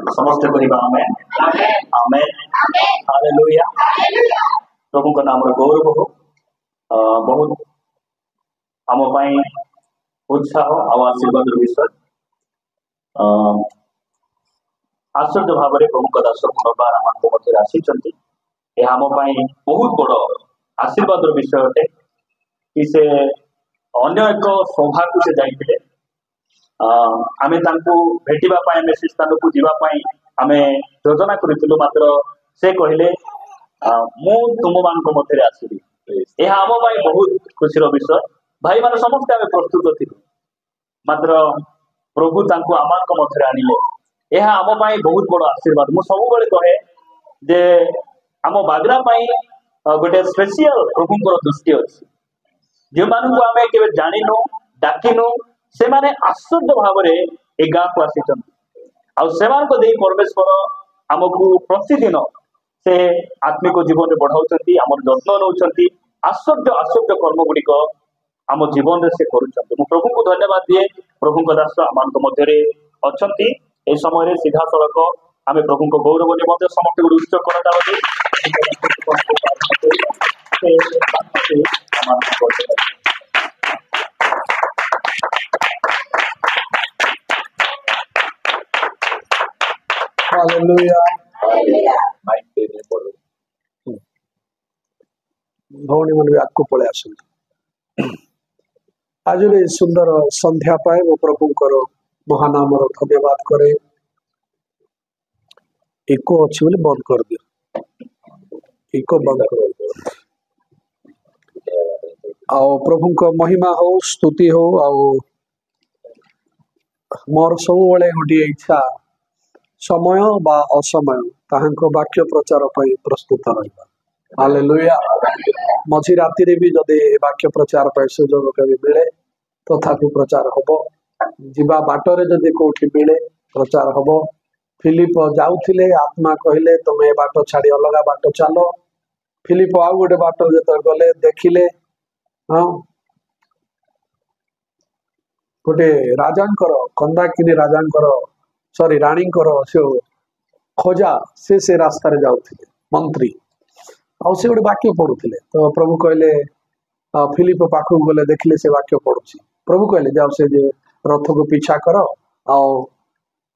समस्त कहवा आमेन amen hallelujah. प्रभु का नाम गौरव हो। बहुत आम उत्साह आ आशीर्वाद विषय आश्चर्य भाव में प्रभु दास पुनर्बार आम मध्य आसी आम बहुत बड़ आशीर्वाद विषय अटे कि से अन्य एक सभा को से जाइए आमे तांको भेटिबा पाए आमे से स्थान को जीवा पाए आमे योजना करितलु मात्र से कहले मु तुम मान को मध्य आसीबी यह आम बहुत खुशी विषय भाई मान समस्त आमे प्रस्तुत थिलु मात्र प्रभु तांको आमान को मध्य आनिले यह आम बहुत बड़ आशीर्वाद। मु सब बेले कहे जे आम बागरा गोटे स्पेशल प्रभुंर दृष्टि अच्छी जो मानू आम के जाणीनु डाकिनु से माने आश्चर्य भाव में ए गाँ को आसी परमेश्वर आमको प्रतिदिन से आत्मिक जीवन में बढ़ाऊँ आम जत्न नौ आश्चर्य आश्चर्य कर्म गुड़िक आम जीवन से करुँच। प्रभु को धन्यवाद दिए प्रभु दास आम मध्य अच्छा ए समय सीधा सड़क आम प्रभु गौरव निम्ते समस्त गुड़ उच्च करता भौणी मन भी आगको पलि आस आज सुंदर संध्या पाए वो प्रभुंर महानाम धन्यवाद करे। इको अच्छी बोले बंद कर दियो इको बंद कर आओ प्रभु को महिमा हो स्तुति हो आओ मोर सब बड़े गोटे इच्छा समय बा असमय ताहांको वाक्य प्रचार पर प्रस्तुत रहा। हालेलुया। मझी राति रे भी जदि वाक्य प्रचार पर सुजोग कभी मिले तथापि प्रचार हबो जीवा बाटरे जदि कोठी मिले प्रचार हबो। फिलिप जाउथिले आत्मा कहले तुम ए बाट छाड़ी अलग बाट चलो फिलिप आउ गोटे बाट जो गले देखिले हाँ गोटे राजांकर कंदाकिनी राजांकर सॉरी राणींकर से खोजा से रास्ता रे जाउथिले मंत्री आउ से गोटे वाक्य पढ़ुथिले तो प्रभु कहले फिलिप पाखु गले देखिले से वाक्य पढ़ुची प्रभु कहले जाओ से जे रथ को पीछा कर आओ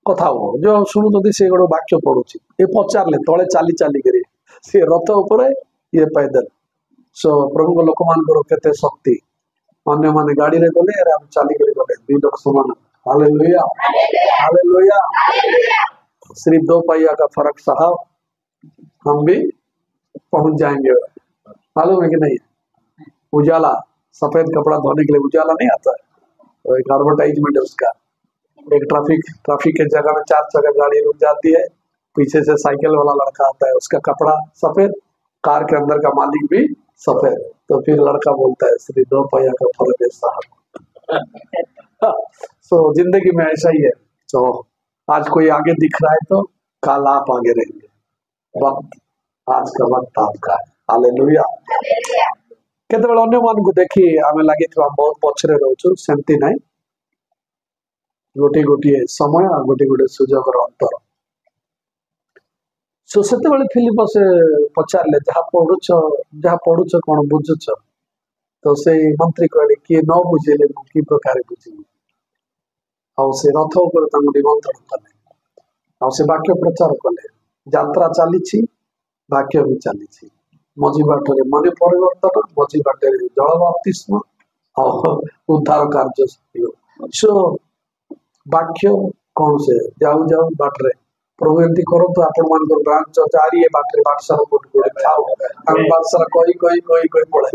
कथा हो जो शुणुंट से गोटे वाक्य पढ़ुची ये पचारे तले चाली चाली करी से रथ उपर ये पैदल सो प्रभु लोक मान केते शक्ति अन्य माने गाड़ी रे गले अरे हम चाली करी गले दुई लोग समान। Hallelujah hallelujah. सिर्फ 2 पहिया का फर्क साहब हम भी पहुंच जाएंगे। मालूम है कि नहीं? उजाला सफेद कपड़ा धोने के लिए उजाला नहीं आता है तो एक एडवर्टाइजमेंट है उसका। एक ट्रैफिक के जगह में 4 जगह गाड़ी रुक जाती है पीछे से साइकिल वाला लड़का आता है उसका कपड़ा सफेद कार के अंदर का मालिक भी सफेद तो फिर लड़का बोलता है सिर्फ 2 पहिया का फर्क है साहब। सो जिंदगी में ऐसा ही है। तो आज कोई आगे दिख रहा है तो कल आप आगे रहेंगे। वक्त आज का वक्त आपका है। हालेलुया। केते बेला अन्य मान को देखी आमे लागे थवा बहुत पछरे रहउछु सेमती नाही गोटी गोटी समय आ गोटी गोटी सुजोग रो अंतर। सो सेते बेले फिलिप से पचारले जहा पढुछ कोन बुझुछ तो से मंत्री कहले कि न बुझेले की प्रकार बुझिली आ से रथ ऊपर तांगु निमंत्रण कले आ से वाक्य प्रचार कले यात्रा चली वाक्य भी चली मझी बाटर मन परिवर्तन मझी बाटर जल बप्तिस्म और उद्धार कार्य सो वाक्य कौन से जाऊ जाऊ बाटरे प्रभु एमती करो तो आपण मान ब्रांच चर्च आ रही है बाटरे बाटसर कोट कोट खाओ हम बाटसर कोई पड़े।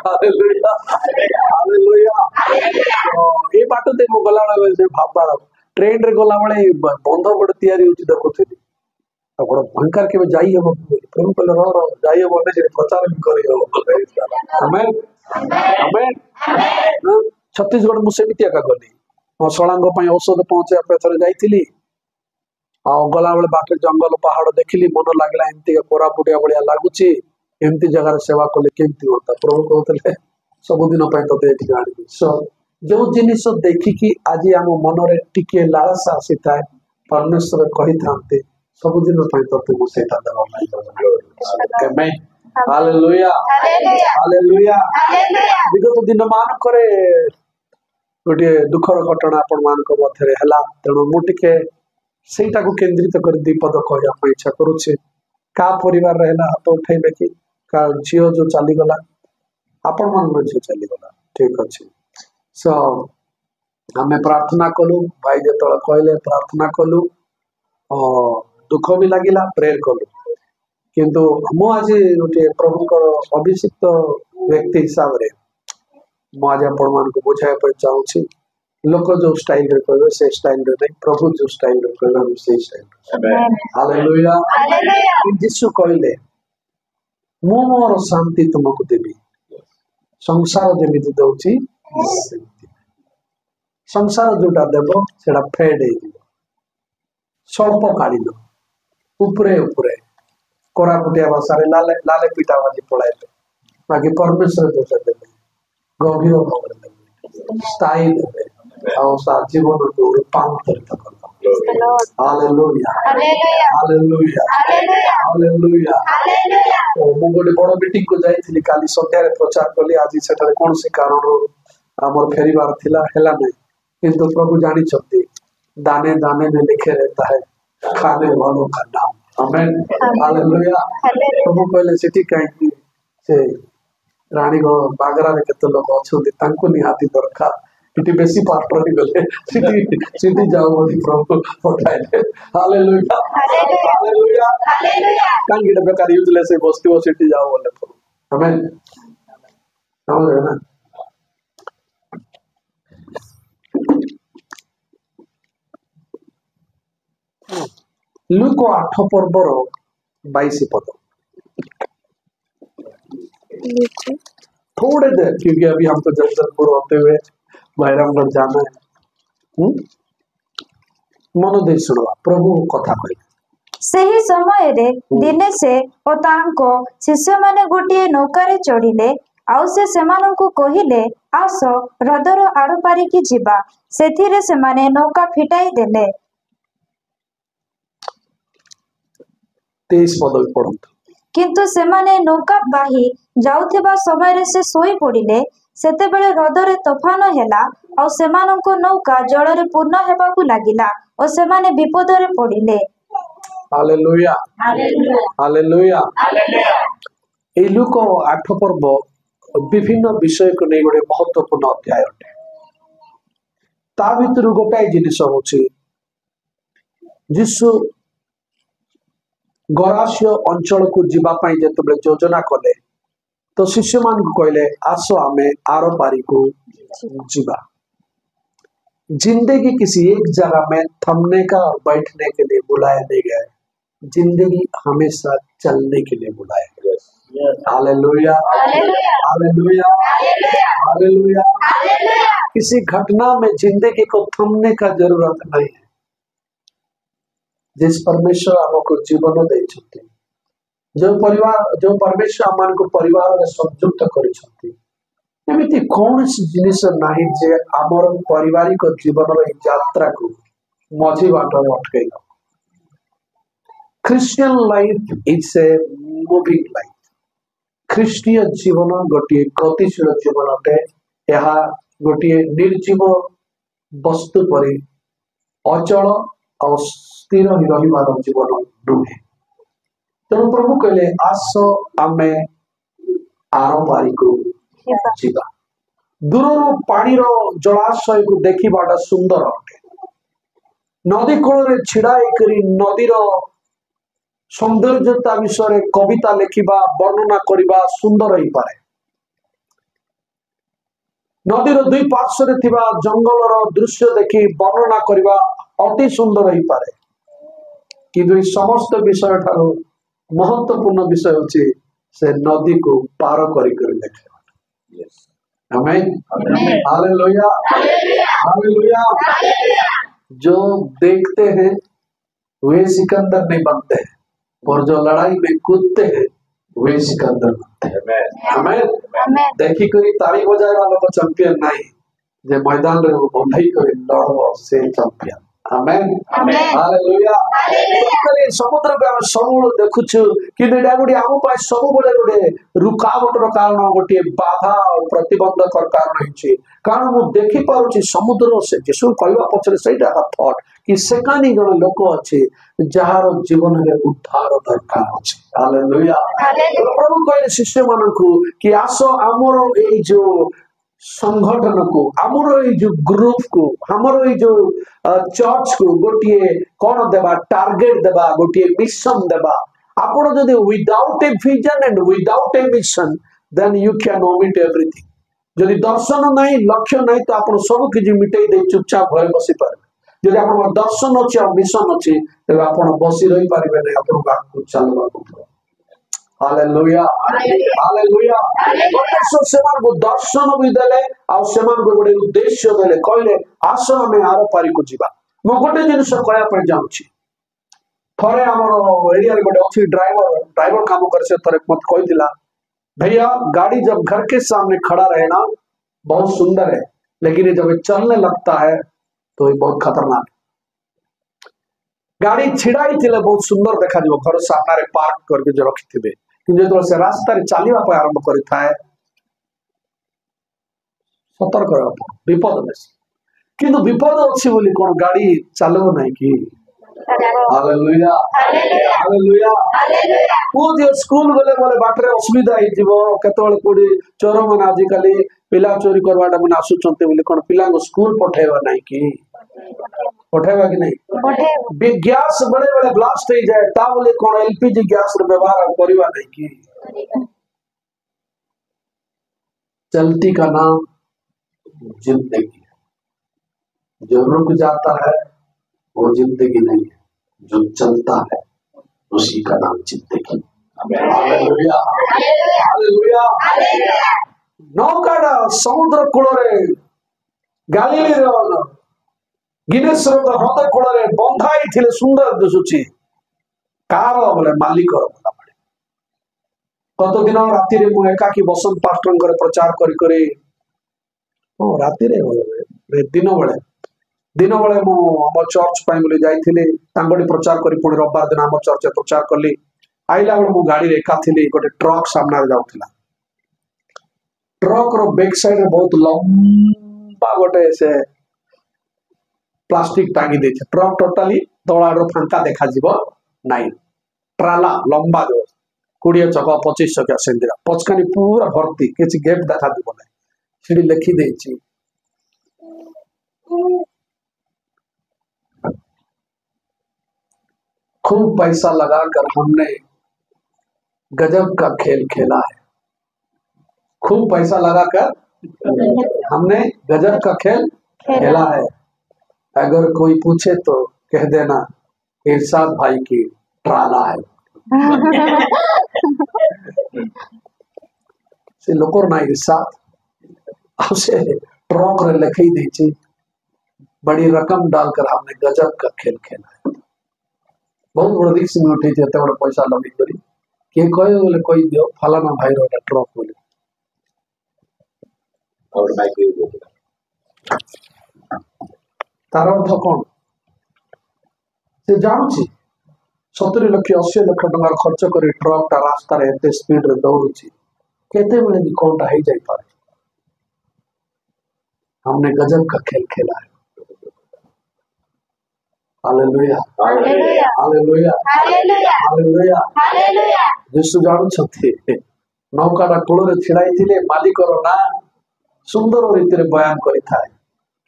Hallelujah hallelujah. ए बाटो दे मो गला वाला से भाबा ट्रेन रे गला वाले बंध बड़ तैयारी होची देखुथि आपण भयंकर के जाई हम प्रभु कल रो जाई हम ने प्रचार भी करी हो। आमेन आमेन। छत्तीसगढ़ मु सेमितिया का गली मो सळांग पई औषध पहुंचे पे थरे जाईथिली आ गला बेले बाटे जंगल पहाड़ देखिली मन लागला एमती कोरापुटिया बलिया लागुची एमती जगह सेवा कले केमती होता प्रभु कहते सब दिन ते आनी सो जो जिनिस देखिकी आज आम मन टिके लालसा आसी थाए परमेश्वर कही थांते सबुदिन तते मुझे आमेन हालेलुया हालेलुया विगत दिन मानक गोटे दुखर घटना आपण मानक मध्य है तेणु मुझे सेटा को केंद्रित कर दीपद कहवाई इच्छा करुचे का परिवार रहा हाथ उठेबे कि का झील जो चलीगला आपण मन झील चलीगला ठीक अच्छे सो आमे प्रार्थना कलु भाई जो कहले प्रार्थना कलु दुख भी लगिला प्रेयर कलु किंतु मु आज गोटे प्रभुकर अभिषिक्त व्यक्ति हिसाब से मुझे आपण मान को बुझाई चाहूँगी लोक जो स्टाइल रे कहबे से स्टाइल रे नहीं प्रभु जो स्टाइल रे कहबे हम से स्टाइल हालेलुया यीशु कहले मु मोर शांति तुमको देबी संसार जेमिति दउची संसार जोटा देव सेटा फेड स्वल्प कालीन उपरे उपरे कोरापुटिया भाषा लाले लाले पीटा बाजी पड़ाइले बाकी परमेश्वर जोटा देवे गभीर भाव देवे स्थायी देवे जीवन को रूपांतरित करता हालेलुया हालेलुया हालेलुया मु गोटे बड़ मीटिंग को जाइथिली काली संध्या रे प्रचार कली आज सेठारे कोन से कारण हमर फेरीबार थिला हेला नै किंतु प्रभु जानी छथि दाने दाने में लिखे रहता है खाने वालों का नाम आमेन हालेलुया प्रभु कहले सिटी काई से रानी को बागरा रे केते लोग अछंती तांको निहाती दरकार इति बेसी पास्टर ही गले सिटी जाओ बोली प्रभु पठाइले हालेलुया हालेलुया हालेलुया कान गिड बेकार यूजले से बस्ती वो सिटी जाओ बोले प्रभु आमेन समझ ना लूक 8 पर्वर 22 पद थोड़े देर क्योंकि अभी हम तो जगदलपुर होते हुए भैरमगढ़ जाना है मन दे सुनवा प्रभु कथा कहले सही समय रे दिने से ओ तांको शिष्य माने गोटे नौकारे चढ़िले आउ से सेमानंकु कहिले आस हृदर आड़ पारिकी जिबा सेथिरे सेमाने नौका फिटाई देले 23 पद पढ़ंतु किंतु सेमाने नौका बाही जाउथिबा समय रे से सोई पड़िले सेतेबेले हृदरे तोफान हेला और सेमानंको नौका जल रे पूर्ण हेबाकु लागिला और सेमाने विपद रे पड़िले हालेलुया हालेलुया हालेलुया ए लूक 8 पर्व विभिन्न विषय को नहीं गोटे महत्वपूर्ण अध्याय अटे ता भितर गोटाए जिनिस होछि यीशु गरास्य अंचल को जीवा पाई जतबे योजना कले तो शिष्य मान को कहले आसो आमे आरो पारी को जीवा जिंदगी किसी एक जगह में थमने का और बैठने के लिए बुलाया नहीं गया जिंदगी हमेशा चलने के लिए बुलाया गया हालेलुया हालेलुया हालेलुया किसी घटना में जिंदगी को थमने का जरूरत नहीं है जिस परमेश्वर हमको जीवन दे जो परमेश्वर आम को परिवार में संयुक्त करमिति कौन जिनिस नहीं जे आमर पारिवारिक जीवन यात्रा को मझी बाट अटकई Christian life is a moving life ख्रीष्टीय जीवन गोटे गतिशील जीवन अटे यह गोटे निर्जीव वस्तु पर अचल और स्थिर ही रहिबार जीवन नुहे तेणु प्रभु कहले आस आमे आर पारी को जीवा दूर पानी जलाशय को देखा सुंदर अटे नदी कूल छिड़ा नदीर सौंदर्यता विषय कविता लिखा वर्णना करने सुंदर ही पारे नदीर दुई पार्श्व जंगल दृश्य देखी वर्णना करने अति सुंदर ही पारे कि समस्त विषय ठार महत्वपूर्ण विषय होची से नदी को पार करी देखा आमेन हालेलुया हालेलुया जो देखते हैं वे सिकंदर नहीं बनते और जो लड़ाई में कूदते हैं वे सिकंदर बनते हैं आमेन देखी करी ताली बजाए वाला को चैंपियन नहीं जे मैदान रे बंधाई करे लड़ो से चैंपियन आमेन Amen. Hallelujah Hallelujah. समुद्र पे हम सबुबले देखुछु कि एटा गोटे आम पाए सबुबले गोटे रुकावटर कारण गोटे बाधा और प्रतिबंधक कारण होइछि कारण मु देखि पाउछि समुद्र से यीशु कहवा पछरे सेटा थॉट कि सेकानी जण लोक अछि जहार जीवन रे उद्धार दरकार अछि हालेलुया Hallelujah. प्रभु कहले शिष्य मानकु कि आसो हमरो ए जो संगठन को आमर जो ग्रुप को आमर जो चर्च को गोटे कौन देबा टार्गेट देबा गोटे मिशन देबा आपण जदि without a vision and without a mission then you can omit everything जदि दर्शन नहीं लक्ष्य नहीं तो आपण सब किछि मिटई दे चुपचाप घर बसी पारे जदि आपण दर्शन अछि और मिशन अछि तबे आपण बसी रही पारिबे नहीं आपण बात चलबा को हालेलुया हालेलुया परमेश्वर सेमान को दर्शन भी देले आ सेमान को गोटे उद्देश्य देले कहले आस हमें आर पारी को जीवा मो गोटे जिनिस कहया पर जाउछि थरे हमर एरिया रे गोटे अछि ड्राइवर काम कर से थरे मत कहिदिला भैया गाड़ी जब घर के सामने खड़ा रहे ना बहुत सुंदर है लेकिन ये जब चलने लगता है तो ये बहुत खतरनाक है गाड़ी छिड़ाई थिले बहुत सुंदर देखा जीव घर सामने रे पार्क करके जो रखिथिबे कि जो से रास्ता रे चलिबा पर आरंभ करिथाए सतर्क रह विपद में किंतु विपद अछि बोली कोन गाड़ी चलबो नहीं कि हालेलुया हालेलुया Hallelujah. को जो स्कूल गले बोले बाटरे असुविधा होई जीवो केतोल कोडी चोर मन आज काली पिला चोरी करवाटा मन आसुचंते बोली कोन पिला को स्कूल पठेबा नहीं कि पठेबा कि नहीं गैस बड़े बड़े ब्लास्ट हो जाए ता बोले कोन एलपीजी गैस रे व्यवहार करवा नहीं कि चलती का नाम जिंदगी है जो रुक जाता है वो जिंदगी नहीं है जो चलता है उसी का नाम जिंदगी हालेलुया हालेलुया नौकाटा समुद्र कूल रे गालिली रे गिनेश्वर हृद कूल रे बंधाई थिले सुंदर दिसुची कार बोले मालिक कत दिन राति रे मु एकाकी बसंत पास्टर प्रचार करी करी ओ राति रे दिन बेले मु हम चर्च पाई बोली जाइथिले तांगडी प्रचार करी पुणी रविवार दिन हम चर्च प्रचार कली आइला बेले मु गाड़ी रे एका थिली गोटे ट्रक सामने रे जाउथिला ट्रक रो बैक साइड रे बहुत लंबा गोटे से प्लास्टिक टांगी दे ट्रक टोटाली दौड़ाड़ फांका देखा जीव नाई ट्राला लंबा जो 20 चक 25 चकिया सेंदिरा पचकानी पूरा भर्ती किसी गेप देखा जीव ना सीढ़ी लिखी देछि खूब पैसा लगाकर हमने गजब का खेल खेला है खूब पैसा लगाकर हमने गजब का खेल खेला है अगर कोई पूछे तो कह देना इरशाद भाई की ट्राला है से लोकर ना इरशाद उसे ट्रक रे लिखी दी बड़ी रकम डालकर हमने गजब का खेल खेला है बहुत बड़ा रिस्क में उठी थी बड़ा पैसा लगी करी के कहे बोले कोई दियो फलाना भाई रोटा ट्रक बोले और माइक तार अर्थ कौन से जानूची 70 लाख 80 लाख टंका खर्च कर ट्रक टा रास्ता रे एते स्पीड रे दौड़ुची केते बेले भी कोनटा हो जाई पारे हमने गजब का खेल खेला है hallelujah Hallelujah. Hallelujah Hallelujah. Hallelujah Hallelujah. यीशु जानुछथि नौकाटा कूल रे छिड़ाई थिले मालिकर ना सुंदर रीति रे बयान करिथाय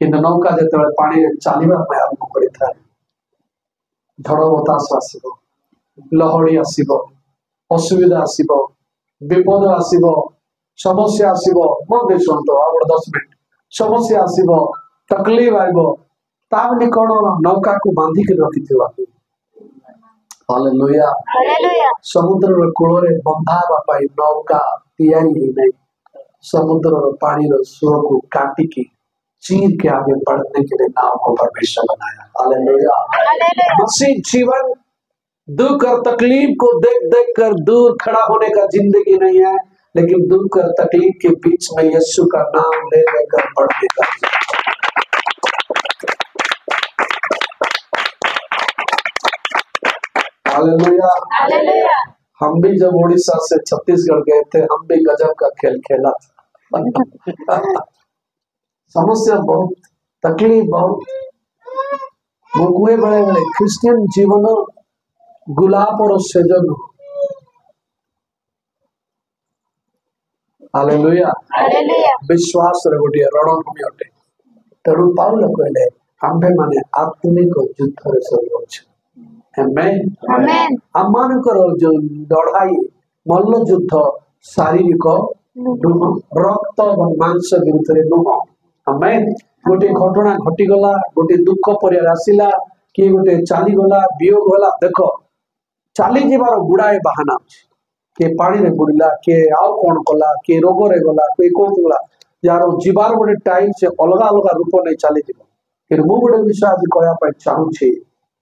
किंतु नौका जेतेबेले पानी रे चालिबा ପାଇଁ आरंभ करिथाय झड़ बतास आसीबो लहड़ी आसीबो असुविधा आसीबो विपद आसीबो समस्या आसीबो मन देखंतो और 10 मिनिट समस्या आसीबो तकलीफ आइबो ताबले कोन नौका को बांधी के रखिथिबा हालेलुया Hallelujah. समुद्र रे कूल रे बंधावा पाई नौका तैयारी ही नहीं समुद्र रो पानी रो सुर को काटी के चीर के आगे बढ़ने के लिए नाव को परमेश्वर बनाया हालेलुया Hallelujah. मसीह जीवन दुख और तकलीफ को देख देख कर दूर खड़ा होने का जिंदगी नहीं है लेकिन दुख और तकलीफ के बीच में यीशु का नाम ले लेकर बढ़ने का हालेलुया। हालेलुया। हम भी जब उड़ीसा से छत्तीसगढ़ गए थे, हम भी गजब का खेल खेला था। समस्या बहुत, तकलीफ बहुत, मुकुए बड़े बड़े क्रिश्चियन जीवन गुलाब और सेजन। हालेलुया। हालेलुया। विश्वास रे गोटे रणभूमि अटे। तेणु पाउल कहले आम्भे माने आत्मिक युद्ध रे सब अछि। आमेन। आमेन। आमानकर जो लड़ाई मल्ल युद्ध शारीरिक नुह, रक्त और मांस विरुद्ध रे नुह। आमेन। गोटे घटना घटी गला, गोटे दुख परिवार आसिला, कि गोटे चाली गला, वियोग होला, देखो चाली जीवार गुड़ाए बाहाना अछि। के पानी रे बुड़िला, के आउ कोन कला, के रोग रे गला, कोई कोन गला, यार जीवार गोटे टाइम से अलग अलग रूप नै चाली जीव। फिर मु गोटे विषय आज कहया पर चाहू छी,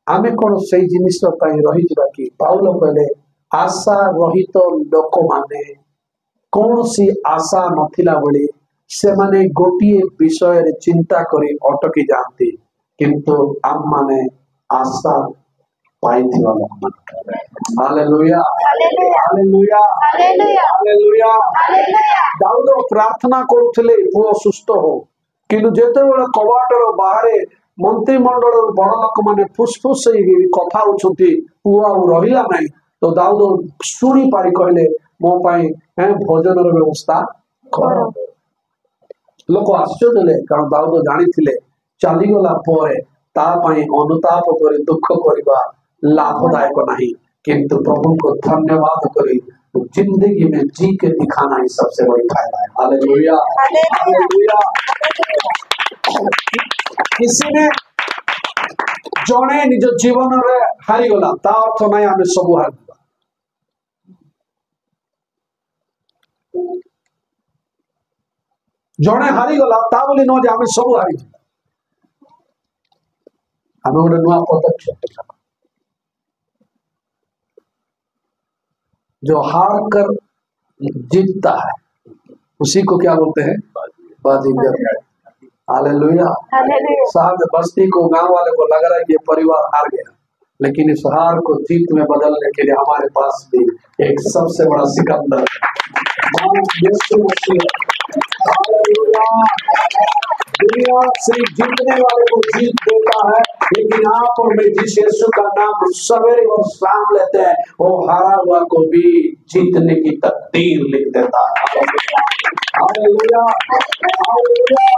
आमे कोन सही जिनिस पई रही जिबा कि पाउल कहले आशा रहित लोक माने कौन सी आशा नथिला बळे से माने गोटिए विषय रे चिंता करी अटकी जाती, किंतु आम माने आशा पाइथिबा लोक माने। Hallelujah. Hallelujah. Hallelujah. Hallelujah. Hallelujah. Hallelujah. दाऊद प्रार्थना करुथिले पुओ सुस्थ हो, किंतु जेतेबेले कवाटर बाहरे मंत्रिमंडल बड़ लोक माने फुसफुस कथा होछंती, पुओ आ रहिला नाही, तो दाऊद शुणी पारी कहले मो पाई भोजन व्यवस्था कर। लोक आश्चर्य ले, कारण दाऊद जानिथिले चलीगला परे ता पाई अनुताप करी दुख करबा लाभदायक नहीं, किंतु प्रभु को धन्यवाद करी जिंदगी में जी के दिखाना ही सबसे बड़ी फायदा है। हालेलुया। हालेलुया। किसी ने जने निज जीवन रे हारी गला ता अर्थ नहीं आमे सब हारी। जने हारी गला ता बोली न जे आमे सब हारी। हमें गोटे नुआ पदक्षेप, जो हार कर जीतता है उसी को क्या बोलते हैं? बाजीगर। हालेलुया। शायद बस्ती को, गांव वाले को लग रहा है कि ये परिवार हार गया, लेकिन इस हार को जीत में बदलने के लिए हमारे पास भी एक सबसे बड़ा सिकंदर यीशु मसीह। हालेलुया। दुनिया से जीतने वाले को जीत देता है, लेकिन आप और मैं जिस यीशु का नाम सवेरे और शाम लेते हैं, वो हारा हुआ को भी जीतने की तकदीर लिख देता है। Hallelujah. Hallelujah.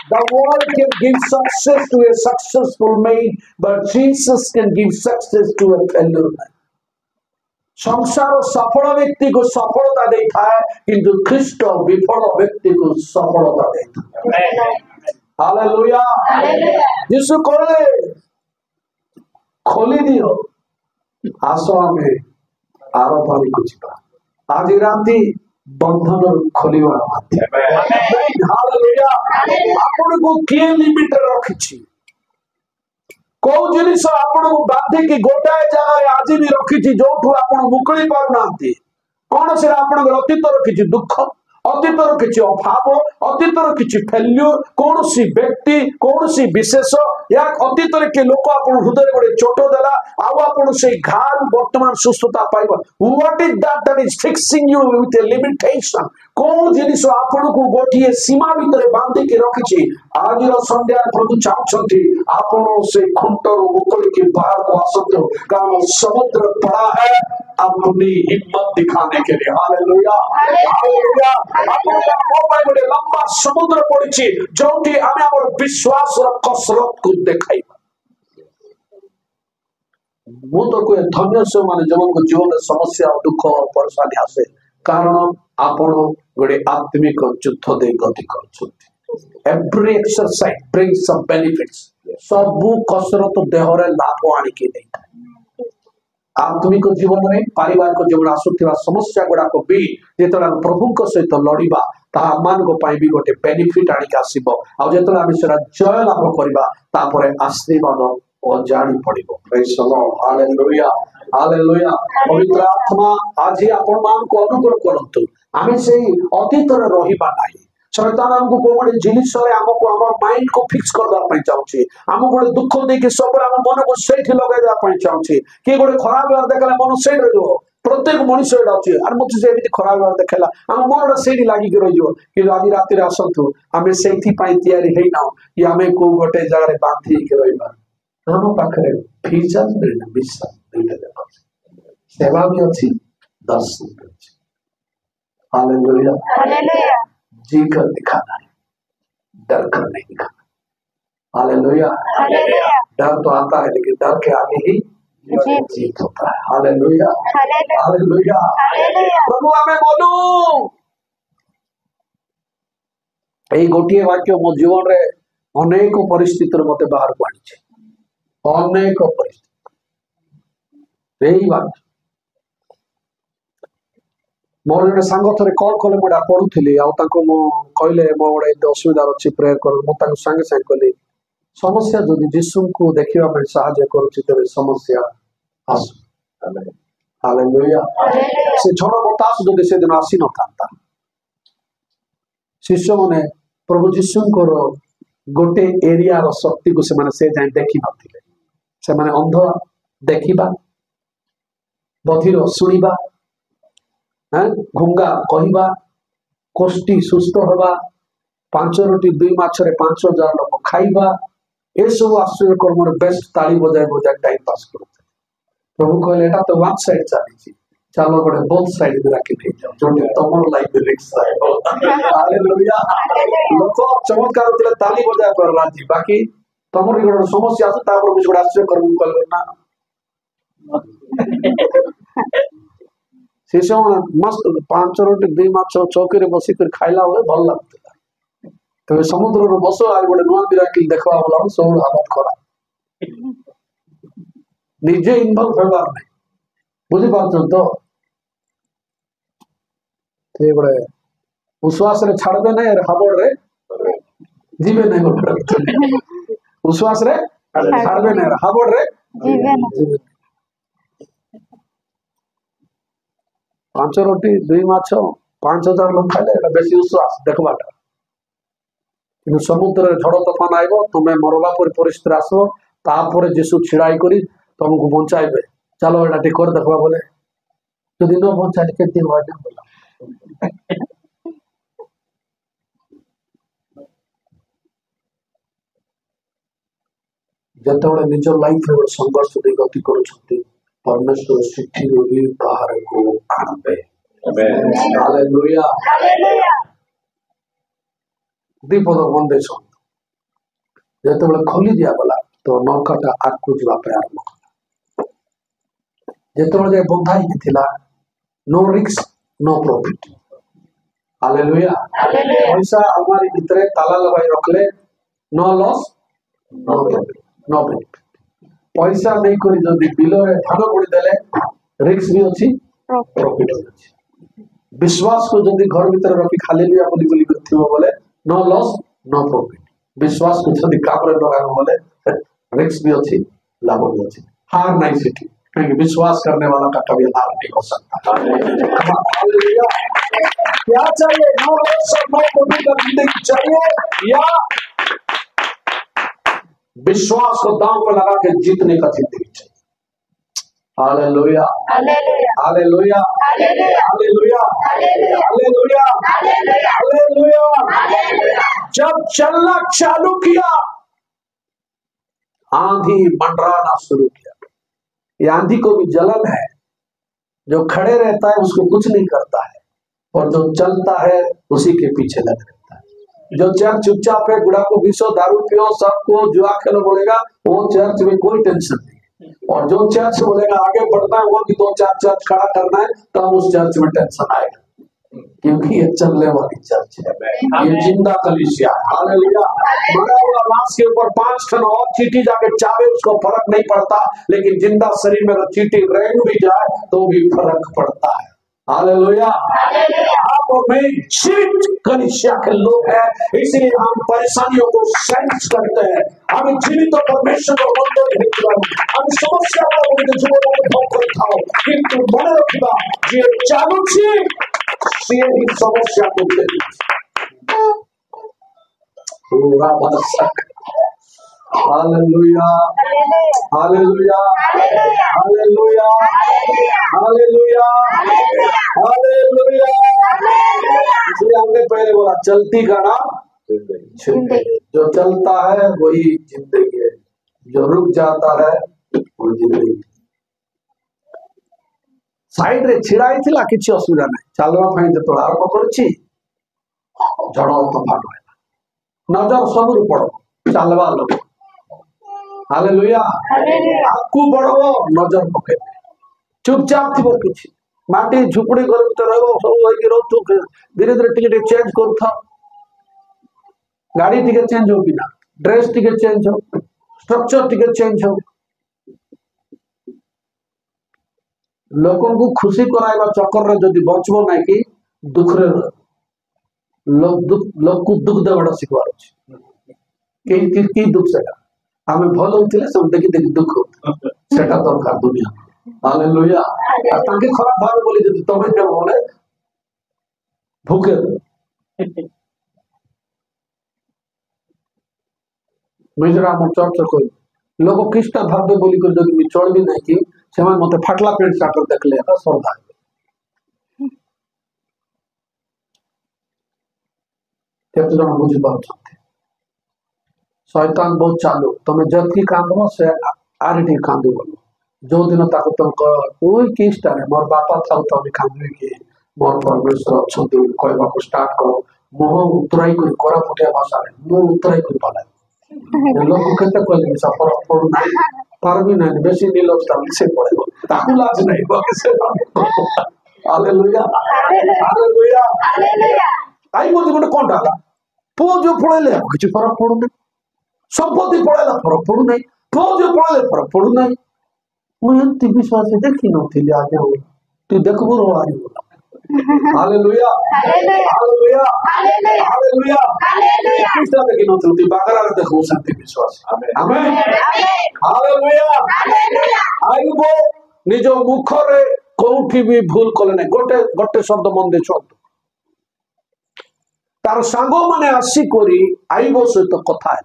The world can give success to a successful man, but Jesus can give success to a failure man. संसार सफल व्यक्ति को सफलता देता है, किंतु ख्रिस्ट विफल व्यक्ति को सफलता देता है। हालेलुया। यीशु कहले खोली दियो आस आमे आर पारी को जीवा। आज राती बंधन खोलिवा माध्यम। हालेलुया। आपण को के लिमिट रखिछि, को जिनिस आपण को बांधी की गोटाए जगह आज भी रखिछि, जोठु आपण मुकली पार नांती। कोन से आपण अतीत रखिछि दुख, अतीत रखिछि अभाव, अतीत रखिछि फेल्यूर, कौन सी व्यक्ति कौन सी विशेष या अतीत के लोक आपण हृदय गोटे चोट देला आउ आपण से घार वर्तमान सुस्थता पाइबा। What is that is fixing you with a limitation? कौन जिनिस आपण को गोटिए सीमा भीतर बांधी के रखिछि, आज संध्या प्रभु चाहछंती आपण से खुंटर मुकली के बाहर को आसतो, कारण समुद्र पड़ा है अपनी हिम्मत दिखाने के लिए। हालेलुया। हालेलुया। आपन मोबाइल गोटे लंबा समुद्र पड़िछि, जोठी आमे हमर विश्वास र कसरत को देखाइबा। मु तो कोई धन्य से माने जवन को जीवन में समस्या दुख और परेशानी आसे, कारण आपण गोटे आत्मिक युद्ध दे गति करछथि। Every exercise brings some benefits. सबु कसरत देह रे लाभ आनी के देता है। आत्मिक जीवन में पारिवारिक जीवन आसुथिबा समस्या गुडा को भी जेतला प्रभु को सहित लड़ीबा ता मान को पाई भी गोटे बेनिफिट आनी के आसीबो। आ जेतला हम सेरा जय लाभ करबा तापरे आशीर्वाद ओ जानी पड़िबो। Praise the Lord. Hallelujah. Hallelujah. पवित्र आत्मा आज आपण मान को अनुग्रह करंतु, आमे सेही अतीत रे रहिबा नाही, शैतान हमको को गोटे जिनिस हमको हम माइंड को फिक्स करदे चाहूँ आम गोटे दुख देखिए सब मन को सही लगे चाहूँ किए गोटे खराब व्यवहार देखला मन सही रही प्रत्येक मनुष्य यहाँ अच्छे आर मत से खराब व्यवहार देखला आम मन से लगिक रही कि आज राति आसतु आम से ना कि आम कौ गोटे जगह बांधी रहा आम पाखे फीचर विश्वास दुईटा सेवा भी अच्छी दर्शन भी अच्छी हालेलुया जी कर दिखाना है डर कर नहीं दिखाना हालेलुया डर तो आता है लेकिन डर के आगे ही जीत होता है हालेलुया हालेलुया प्रभु हमें बोलू यही गोटे वाक्य मो जीवन रे अनेक परिस्थिति मते बाहर को आनी अनेक परिस्थिति यही वाक्य मोर जड़े सांग थे कल कले मुझे पढ़ुली कहले मो गोटे असुविधा अच्छी प्रेयर कर सागे सागे कहली समस्या जदि जीशु को देखा साहाय्य करुच्ची तेरे समस्या आसू हालेलुया से झड़ बतास जदि से दिन आसी न था शिष्य मैंने प्रभु जीशु गोटे एरिया रो शक्ति को से जाए देखी नथिले से माने अंध देखिबा बधिर शुणिबा घुंगा कहवा कोष्टी सुस्थ हवा 5 रोटी 2 माछरे 5,000 लोक खाइबा ये सब आश्चर्य कर्म बेस्ट ताली बजाय बजाय टाइम पास करते प्रभु कहले एटा तो वन साइड चली चलो गोटे बोथ साइड भी राखी नहीं जाओ जो तुम लाइफ रिक्स हालेलुया लोक चमत्कार होते ताली बजाय कर राजी बाकी तुम गोटे समस्या आस गोटे आश्चर्य कर्म कल ना शिशु मस्त 5 रोटी 2 माछ चौकी रे बसिक खाइला बेले भल लगता तबे समुद्र रो बस आज गोटे नुआ मिराकिल देखवा वाला सब हालत खराब निजे इन्वॉल्व होबार नहीं बुझी पाछ तो ते बड़े विश्वास रे छाड़बे नहीं हाबड़ रे जीवे नहीं गोटे विश्वास रे छाड़बे नहीं हाबड़ रे जीवे नहीं 5 रोटी 2 माछ 5,000 लोग खाइले बेसी विश्वास देखवाटा कि समुद्र झड़ तूफान आइब तुम्हें मरला पर परिस्थिति आसो तापर जीशु छिड़ाई करी तुमको बचाइबे चलो एटा टिकर देखवा बोले जदि न बचाई केते होना बोला जतबे निज लाइफ रे संघर्ष दे गति करूछथि परमेश्वर सिद्धि भी बाहर को आनबे हालेलुया हालेलुया दीपद बंदे छन जतबे खोली दिया गला तो नौकाटा आगु जीवा पे आरंभ कला जतबे बंधाई थिला no risk no profit hallelujah hallelujah पैसा हमारी भीतर ताला लगाई रखले no loss no profit no benefit पैसा नहीं करी जदि बिल रे धान पड़ी देले रिस्क भी अछि प्रॉफिट भी अछि विश्वास को जदि घर भीतर रखी खाली लिया बोली बोली करथिबो बोले नो लॉस नो प्रॉफिट विश्वास को जदि काम रे लगाबो बोले रिस्क भी अछि लाभ भी अछि हार नहीं सिटी क्योंकि विश्वास करने वाला का कभी हार नहीं हो सकता हालेलुया क्या चाहिए नो लॉस नो प्रॉफिट का जिंदगी चाहिए या विश्वास को दांव पर लगा के जीतने का जिंदगी चाहिए hallelujah hallelujah hallelujah hallelujah hallelujah hallelujah जब चलना चालू किया आंधी मंडराना शुरू किया ये आंधी को भी जलन है जो खड़े रहता है उसको कुछ नहीं करता है और जो चलता है उसी के पीछे लग रहता है जो चर्च चुपचाप है बुढ़ा को घिसो दारू पियो सबको जुआ खेलो बोलेगा वो चर्च में कोई टेंशन नहीं और जो चर्च बोलेगा आगे बढ़ना है वो भी 2-4 चर्च खड़ा करना है तब उस चर्च में टेंशन आएगा क्योंकि ये चलने वाली चर्च है ये जिंदा कलीसिया हालेलुया मरा हुआ लाश के ऊपर 5 टन और चींटी जाके चाबे उसको फर्क नहीं पड़ता लेकिन जिंदा शरीर में अगर चींटी रेंग भी जाए तो भी फर्क पड़ता है हालेलुया आप और मैं जीवित कलीसिया के लोग हैं इसलिए हम परेशानियों को सेंस करते हैं हम जीवित परमेश्वर को बंदो हम समस्या को जीवन में धोखा खाओ किंतु मन रखिबा जे चालू छी से ही समस्या को पूरा बरसक hallelujah hallelujah hallelujah hallelujah hallelujah. इसलिए हमने पहले बोला चलती का नाम जिंदगी। जो चलता है वही जिंदगी है, जो रुक जाता है वो जिंदगी। साइड रे छिड़ा ही किसी असुविधा नहीं, चलवा जो आरंभ करुच्ची झड़ तोफान नजर सब पड़ो चलवा लोग हालेलुया आगू बढ़ो नजर पके चुपचाप थी किसी माटी झुपड़ी घर भीतर सब धीरे धीरे टिके चेंज कर गाड़ी टिके चेंज हो बिना ड्रेस टिके चेंज हो स्ट्रक्चर टिके चेंज हो लोगों को खुशी कराइबा चक्कर रे जदि बचबो ना कि दुख रे लोग को दुख देवाटा शिखबार अच्छे कि दुख से आम भल होते सब देखी देखी दुख सेटा दरकार दुनिया हालेलुया ताके खराब भाव बोली जदि तमे जे बोले भूखे मुझरा हम चर्च को लोग किष्टा भाव बोली कर जदि मी चल भी नहीं कि सेमान मते फाटला पेंट शर्ट देखले का श्रद्धा केते जन बुझी पाउछथि शैतान बहुत चालू तमे जतकी कांदो से आरटी कांदो बोलो जो दिन ताको तुम कोई किष्टा रे मोर बापा था तो मी कांदे कि मोर परमेश्वर अछंती कहबा को स्टार्ट करो मोह उतराई कोई कोरा फुटिया भाषा रे मोह उतराई कोई पाला लोग केते कहले कि सफर पड़ू नहीं पर भी नहीं बेसी नीलता से पड़ेगा ताकू लाज नहीं बाकी से हालेलुया हालेलुया हालेलुया आई बोल गोटे कौन डाला पुओ जो पड़ेले किसी फरक पड़ू नहीं संपत्ति पड़ेला फरक पड़ू नहीं पुओ जो पड़ेले फरक पड़ू नहीं मुझे विश्वास देखी नथी आज तू देखबो रोवारी hallelujah hallelujah hallelujah hallelujah Krishna देखी नथी तू बागरा रे देखो शांति विश्वास आमेन हालेलुया हालेलुया आइबो निज मुख रे कोठी भी भूल कले नहीं गोटे गोटे शब्द मन दे छोड़ तार सांगो माने आसी कोरी आइबो सहित कथा है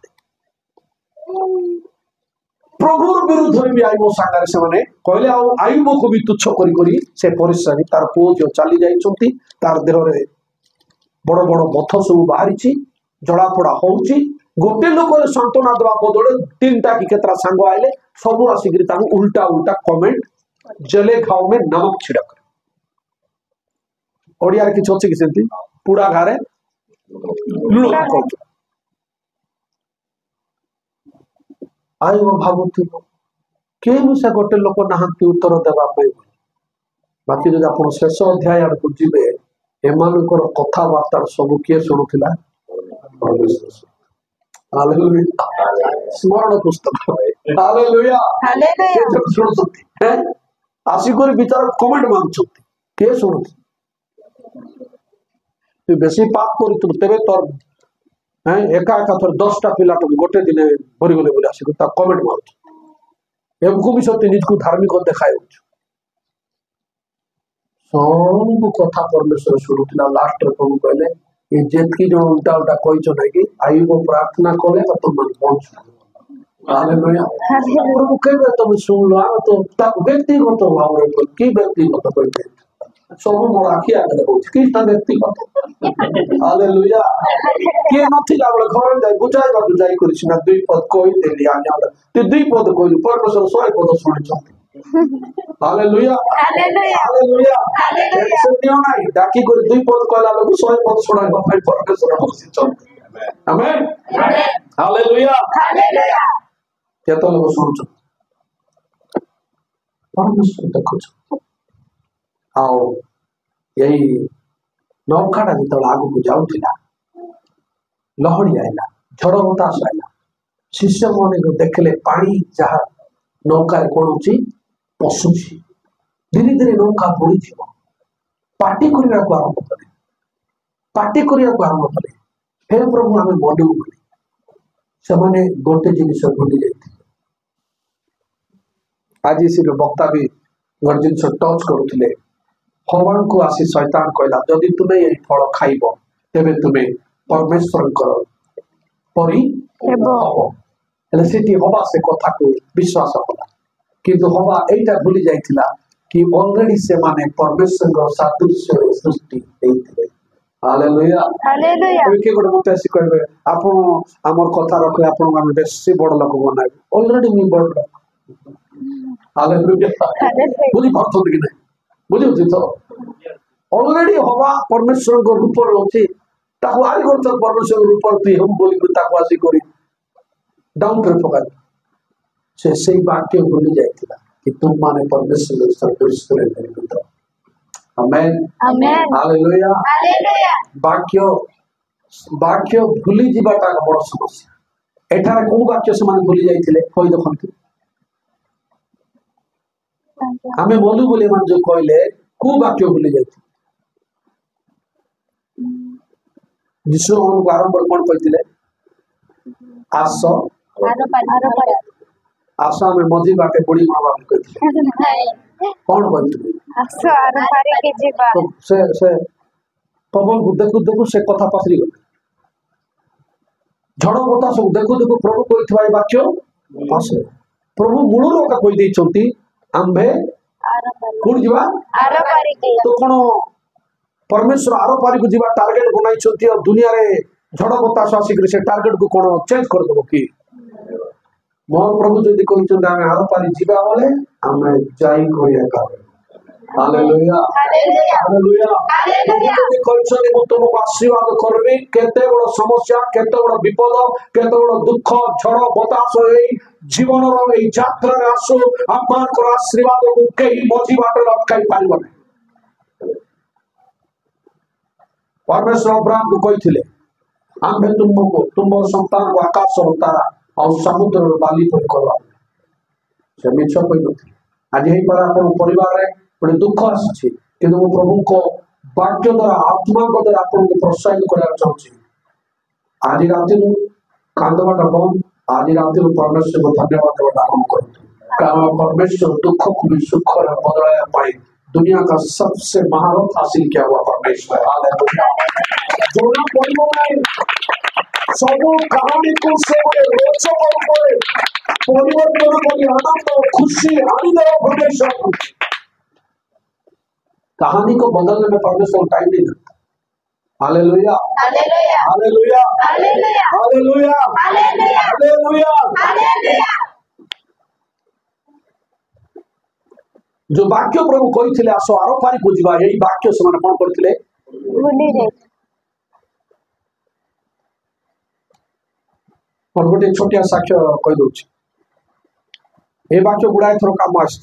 प्रभुर विरुद्ध में भी आइबो सांगारे से माने कहले आइबो को भी तुच्छ करी करी से परिश्रमी तार पुओ जो चली जाइछंती तार देह रे बड़ बड़ मथ सब बाहरी जड़ा पड़ा होउची गोटे लोक सांत्वना देवा बदले तीनटा कि केतरा सांग आइले सब आसिक उल्टा उल्टा कमेंट जले खाओ में नमक छिड़क ओडिया रे किछ अछि कि सेंती पूरा घारे लुण आई वो भावुथि के मुसा गोटे लोक नहांती उत्तर देवा बाकी जब आप शेष अध्याय आड़ को जीवे एमानकर कथबार्ता सब किए शुणुला स्मरण पुस्तक शुणुती आसिक विचार कमेंट मांगुंट किए शुणु बेसी पाप कर तेरे तोर एका एका थर 10टा पिला गोटे दिन भरी गले बोले आसिक कमेंट मार एमको भी सत्य निज को धार्मिक देखाय सब कथा परमेश्वर शुणुला लास्ट रे प्रभु कहले ये जेतकी जो उल्टा उल्टा कहिचो नै कि आइबो प्रार्थना कले तो तुम पहुंच हालेलुया प्रभु कहबे तुम सुन लो तो व्यक्तिगत भाव रे की व्यक्तिगत कहबे सब मोर आखि आगे होछ कृष्ण व्यक्तिगत हालेलुया के नथिला बले घर जाय बुझाई बाबू जाई करिस ना दुई पद कोइ देली आज्ञा ते दुई पद कोइ परमेश्वर 100 पद सुनिछथि हालेलुया हालेलुया हालेलुया हालेलुया से नाही डाकी कर दुई पद कहला लोग 100 पद सुनाई बापा परमेश्वर बसिछथि आमेन हालेलुया हालेलुया केतो लोग सुनछ परमेश्वर देखछ आओ यही नौकाटा जो आग को जाऊला लहड़ी आईला झड़ बतास आईला शिष्य मन को देखले पानी जहाँ नौका कौन पशुची धीरे धीरे नौका बुड़ी पार्टी करने को आरंभ कले पार्टी करने को आरंभ कले हे प्रभु आम मनू बोली से गोटे जिनिस भूली जाते आज से वक्ता भी गोटे जिन टच करुले भगवान को आसी शैतान कहला जदि तुम्हें यही फल खाइब तेबे तुम्हें परी ହେବ। हब हेले सेठी हवा से कथा को विश्वास कला किंतु हवा एटा भूली जाइथिला कि ऑलरेडी से माने परमेश्वर को सादृश्य सृष्टि देइथिले हालेलुया ହାଲେଲୁୟା। ଏବେ କିଏ ଗୋଟେ ମତେ ଆସି କହିବେ ଆପଣ ଆମର କଥା ରଖିଲେ ଆପଣଙ୍କୁ ଆମେ ବେଶୀ ବଡ ଲୋକ ବନାଇବୁ ଅଲରେଡି ମୁଁ ବଡ ଲୋକ ହାଲେଲୁୟା ହାଲେଲୁୟା। ବୁଝିପାରୁଛନ୍ତି କି ନାହିଁ ବୁଝୁଛି ତ ଅଲରେଡି ହବା ପରମେଶ୍ୱରଙ୍କ ରୂପରେ ଅଛି ତାକୁ ଆରି କରୁଛ ପରମେଶ୍ୱର ରୂପରେ ତୁଇ ହେବୁ ବୋଲିକି ତାକୁ ଆସି କରି ଡାଉନରେ ପକାଇ ସେ ସେଇ ବାକ୍ୟ ଭୁଲି ଯାଇଥିଲା कि तुम माने परमेश्वर सदृश्य निर्मित आमेन ଆମେନ୍। Hallelujah hallelujah. वाक्य वाक्य भूली जीवाटा बड़ समस्या एठारे को वाक्य से भूली जाइथिले कहि देखंतु आमे बोलू बोले मान जो कहले को वाक्य भूली जाइथिले यीशु उनको आरंभ कोन कहथिले आस ଆରପାରି। आशा में मझी बाटे बुढ़ी माँ बाप कहथिले कौन कहथिले ଆସ ଆରପାରିକି ଯିବା। तो से पवन को देखु देखु से कथा पसरी गले झड़ बता सब देखु देखु प्रभु कहथिबा ए वाक्य पसरे प्रभु मूल लोका कहि दैछंती आंबे कोन जीवा ଆରପାରିକି। तो कोन परमेश्वर आरो पारी को जीवा टारगेट बनाइछंती और दुनिया रे झड़ बतास आसी से टारगेट को कोन चेंज कर देबो की मोहन प्रभु जदि कहछंती आमे आरो पारी जीवा बोले आमे जाई करिया का हालेलुया ହାଲେଲୁୟା। Hallelujah hallelujah. जदि कहछंती मु तुमको आशीर्वाद करबी केते बड़ समस्या केते बड़ विपद केते बड़ दुख झड़ बतास एई जीवन रो एई यात्रा रे आसु आमान को आशीर्वाद को केही मझी बाटे अटकाई पारिबो नै परमेश्वर अब्राहम को कहिथिले आम्भे तुमको तुम संतान को आकाश रो तारा और समुद्र रो बाली पर करबा से मिछ कहि नथि आज एही पर आपन परिवार रे बड़े दुख आछि किंतु मैं प्रभु को वाक्य द्वारा आत्मा को द्वारा आपन को प्रोत्साहित करना चाहूँ आज रात कांदवाटा बंद आज रात परमेश्वर को धन्यवाद देवाटा आरंभ कर कारण परमेश्वर दुख को भी सुख रे बदलाया पाए दुनिया का सबसे महारथ हासिल किया हुआ परमेश्वर हालेलुया जोना पड़िबो नहीं सब कहानी को से रोचक रूपे परिवर्तन करी आनंद खुशी आनी देव परमेश्वर कहानी को बदलने में परमेश्वर टाइम नहीं देता hallelujah hallelujah. Hallelujah hallelujah. Hallelujah hallelujah. Hallelujah hallelujah. जो वाक्य प्रभु कहिथिले आसो आरो पारी को जीवा एई वाक्य से माने कोन करथिले ଭୁଲି ଯାଇ। और गोटे छोटिया साक्ष्य कहि दउछि ए वाक्य गुडाय थरो काम आछि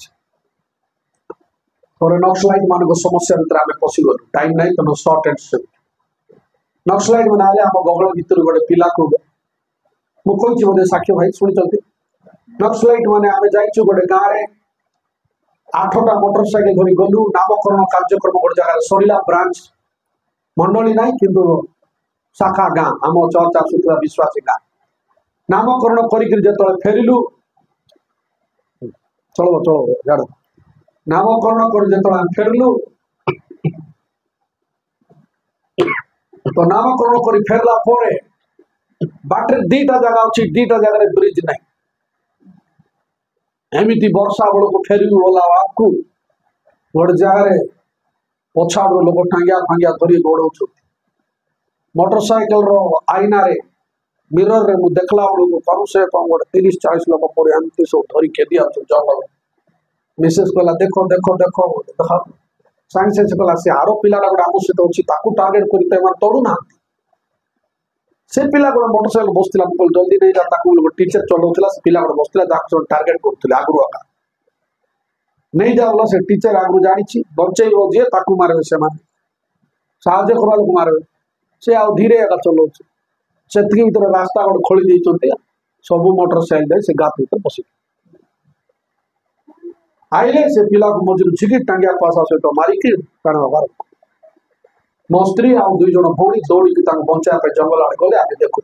थोड़े नक्सलाइट मान समस्या भीतर आम पशिगलु टाइम नहीं तो सर्ट एंड स्विफ्ट नक्सलाइट मैंने आले आम गगल भीतर गोटे पिला को मुझे बोधे साक्ष्य भाई शुणी नक्सलाइट मैंने आम जाइचु गोटे गाँव में 8टा मोटरसाइकेल धरी गलु नामकरण कार्यक्रम गोटे जगह सरिला ब्रांच मंडली ना किंतु शाखा गाँ आम चर्च आसुवा विश्वासी गाँ नामकरण कर फेरिलु चलो चलो जाड़ नामकरण कर जो फेरलु तो नामकरण कर फेरला परे बाटे दीटा जगह अच्छी दीटा जगह ब्रिज नहीं एमती वर्षा बेल को फेरिलु गला आपको गोटे जगार पछाड़ लोग टांगिया फांगिया धरी दौड़ मोटरसाइकेल आईना रे मिरर रे मु देखला बेलू कम से कम गोटे 30-40 लोग पर एमती सब धरी खेदी जंगल मिसेस कहला देखो देखो देखो देखा साइंस से कहला से आरो पिला गोटे आम सहित अच्छी टार्गेट कर तड़ू ना से पिला गोटे मोटरसाइकेल बसला जल्दी नहीं जा गोटे टीचर चलाऊला से पिला गोटे बसला टार्गेट करते आगु आका नहीं जाओ से टीचर आगु जानी बचेब जी मारे से साहय करवा लोग मारे से आ धीरे एका चलाऊ से भर रास्ता गोटे खोली सब मोटरसाइकेल से गात भर बस आइले से पिला को मझे झिकी टांगिया पासा सहित मारिकी प्राण बार मो स्त्री आ 2 जन भौणी दौड़ी बचाई जंगल आड़े गले आगे देखु